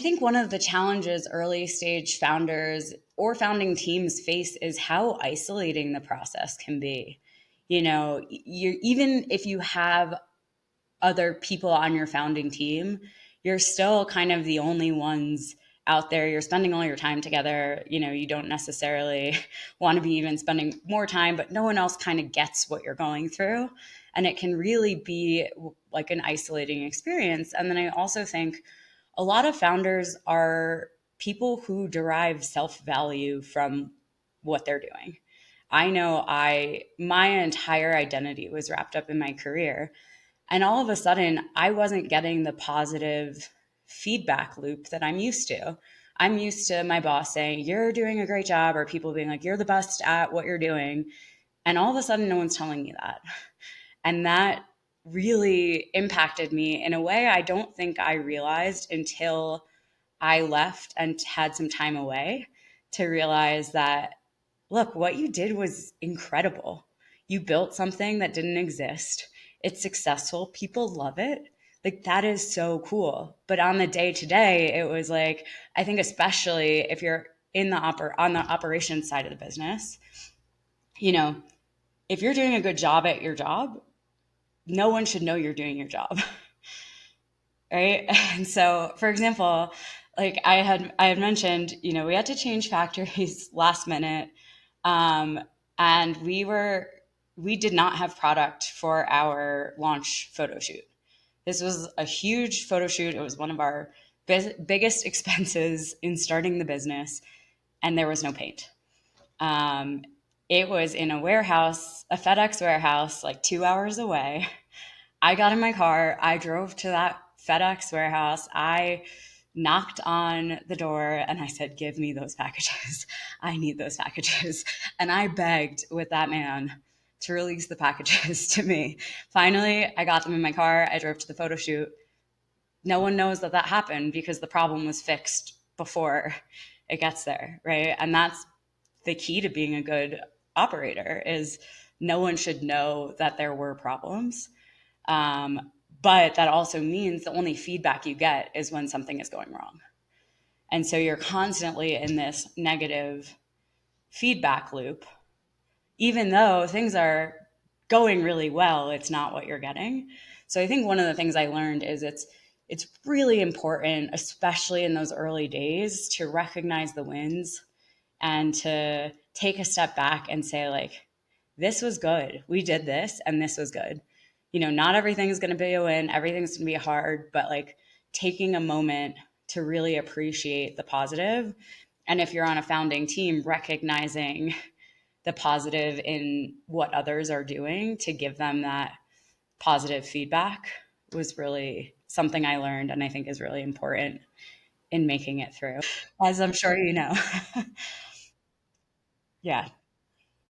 think one of the challenges early stage founders or founding teams face is how isolating the process can be. You even if you have other people on your founding team, you're still kind of the only ones out there. You're spending all your time together. You don't necessarily want to be even spending more time, but no one else kind of gets what you're going through. And it can really be like an isolating experience. And then I also think a lot of founders are people who derive self-value from what they're doing. I know my entire identity was wrapped up in my career, and all of a sudden, I wasn't getting the positive feedback loop that I'm used to. I'm used to my boss saying, "You're doing a great job," or people being like, "You're the best at what you're doing." And all of a sudden, no one's telling me that. And that really impacted me in a way I don't think I realized until I left and had some time away to realize that, look, what you did was incredible. You built something that didn't exist. It's successful. People love it. Like, that is so cool. But on the day to day, it was like, I think especially if you're in the on the operations side of the business, you know, if you're doing a good job at your job, no one should know you're doing your job. Right? And so, for example, like I had mentioned, we had to change factories last minute, um, and we did not have product for our launch photo shoot. This was a huge photo shoot. It was one of our biggest expenses in starting the business, and there was no paint. Um, it was in a warehouse, a FedEx warehouse, like 2 hours away. I got in my car. I drove to that FedEx warehouse. I knocked on the door and I said, "Give me those packages. I need those packages." And I begged with that man to release the packages to me. Finally, I got them in my car. I drove to the photo shoot. No one knows that that happened because the problem was fixed before it gets there, right? And that's the key to being a good operator is no one should know that there were problems. But that also means the only feedback you get is when something is going wrong. And so you're constantly in this negative feedback loop. Even though things are going really well, it's not what you're getting. So I think one of the things I learned is it's really important, especially in those early days, to recognize the wins and to take a step back and say, like, this was good. We did this and this was good. Not everything's going to be a win. Everything's going to be hard, but like taking a moment to really appreciate the positive. And if you're on a founding team, recognizing the positive in what others are doing to give them that positive feedback was really something I learned and I think is really important in making it through, as I'm sure you know. Yeah.